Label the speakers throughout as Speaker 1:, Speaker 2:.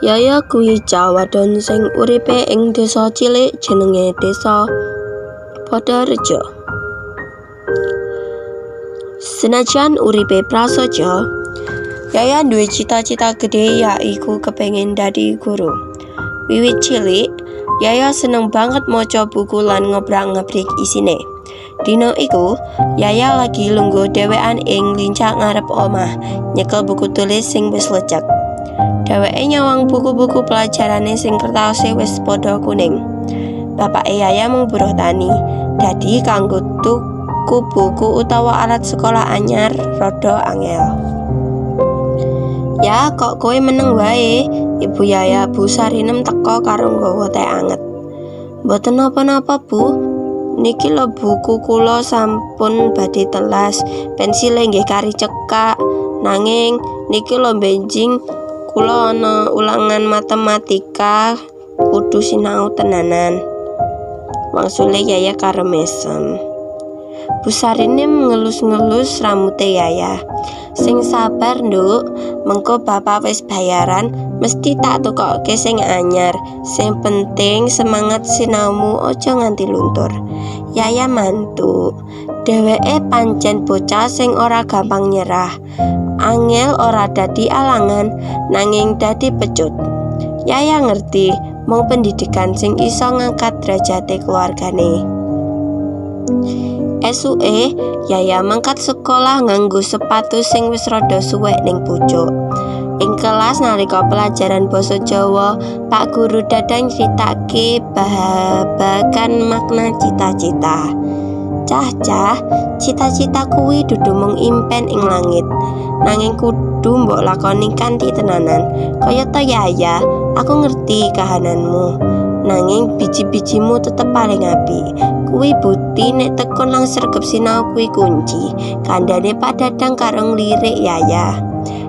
Speaker 1: Yaya kuwi cah wadon sing uripe ing desa cilik jenenge Desa Padareja. Senajan uripe prasaja, Yaya duwe cita-cita gedhe yaiku kepengin dadi guru. Wiwit cilik, Yaya seneng banget maca buku lan ngobrak-ngabrik isine. Dina iku, Yaya lagi lungguh dhewekan ing lincah ngarep omah, nyekel buku tulis sing wis lecek. Dheweke nyawang buku-buku pelajarane sing kertase wis padha kuning. Bapake Yaya mung buruh tani, dadi kanggo tuku buku utawa alat sekolah anyar rada angel. "Ya, kok kowe meneng wae?" Ibu Yaya Bu Sarinem teka karo nggawa teh anget. "Mboten napa-napa, Bu. Niki lho buku kula sampun badhe telas, pensile nggih kari cekak. Nanging niki lho benjing kula ana ulangan matematika kudu sinau tenanan." Wangsule Yaya karo mesem. Bu Sarinem ngelus-ngelus rambute Yaya. "Sing sabar, Nduk. Mengko bapak wis bayaran, mesti tak tukokke sing anyar. Sing penting semangat sinaumu, aja nganti luntur." Yaya mantuk. Dheweke pancen bocah sing ora gampang nyerah. Angel ora dadi alangan, nanging dadi pecut. Yaya ngerti, mung pendidikan sing iso ngangkat derajate keluargane. Esuke, Yaya mangkat sekolah nganggo sepatu sing wis rada suwek ning pucuk. Ing kelas nalika pelajaran basa Jawa, Pak Guru Dadang nyritake babagan makna cita-cita. "Cah-cah, cita-cita kuwi dudu mung impen ing langit, nanging kudu mbok lakoni kanthi tenanan. Kayata Yaya, aku ngerti kahananmu, nanging biji-bijimu tetep paling apik. Kuwi bukti nek tekun lang sregep sinau kuwi kunci." Kandhane Pak Dadang karo nglirik Yaya.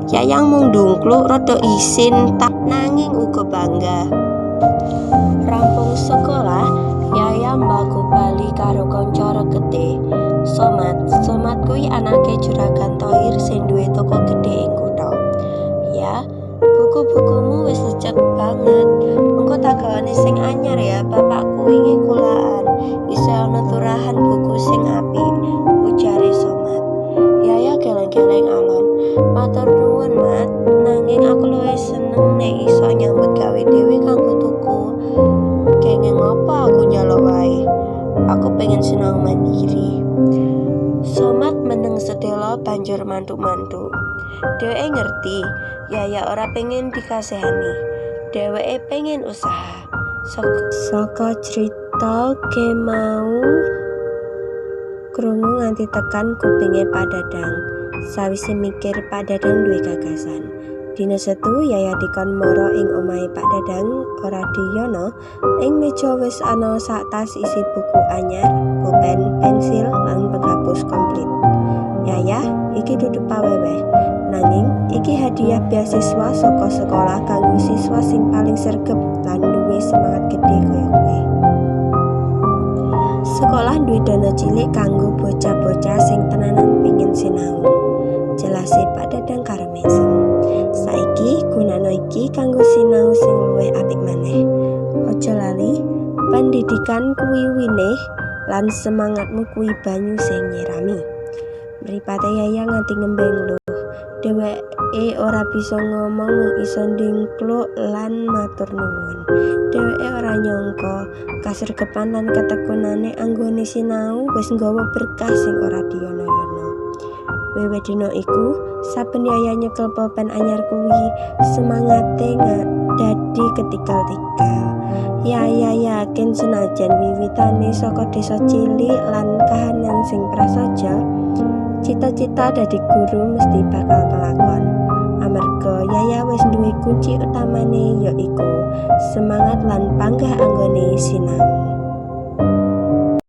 Speaker 1: Yaya mung ndungkluk rada isin nanging uga bangga. Rampung sekolah, Yaya mbaku bali karo kanca rekete, Somat. Somat kuwi anake Juragan Thohir sing duwe toko gedhe ing kutha. "Ya, buku-bukumu wis lecek banget. Engko tak gawane sing anyar ya, bapakku wingi kulaan. Isih ana turahan buku sing apik," ujare Somat. Yaya geleng-geleng alon. "Matur nuwun, Mat. Nanging aku luwih seneng nek iso nyambut gawe dhewe kanggo tuku. Kenging apa aku nyalok wae. Aku pengen sinau mandiri." Somat meneng sedelo banjur mantuk-mantuk. Dheweke ngerti Yaya ora pengen dikasihani. Dheweke pengen usaha. Saka crita kemau krungu nganti tekan kupinge Pak Dadang. Sawise mikir, Pak Dadang duwe gagasan. Dina setu Yaya dikon mara ing omahe Pak Dadang. Ora diyono, ing meja wis ana sak tas isi buku anyar, pulpen, pensil, lan penghapus komplit. "Yaya, iki dudu paweweh, nanging iki hadiah beasiswa saka sekolah kanggo siswa sing paling sregep lan duwe semangat gedhe kaya kowe. Sekolah duwe dana cilik kanggo bocah-bocah sing tenanan pengin sinau," jelase Pak Dadang karo mesem. "Saiki gunana iki kanggo sinau sing luwih apik maneh. Aja lali, pendidikan kuwi winih lan semangatmu kuwi banyu sing nyirami." Mripate Yaya nganti ngembeng luh. Dheweke ora bisa ngomong, mung iso ndingkluk lan matur nuwun. Dheweke ora nyangka kasregepan lan ketekunane anggone sinau wis nggawa berkah sing ora diyono-yono. Wiwit dina iku, saben Yaya nyekel pulpen anyar kuwi, semangate dadi ketikal-tikal. Yaya yakin senajan wiwitane saka desa cilik lan kahanan sing prasaja, cita-cita dadi guru mesti bakal kelakon. Amarga Yaya wis duwe kunci utamane, yaiku semangat lan panggah anggone sinau.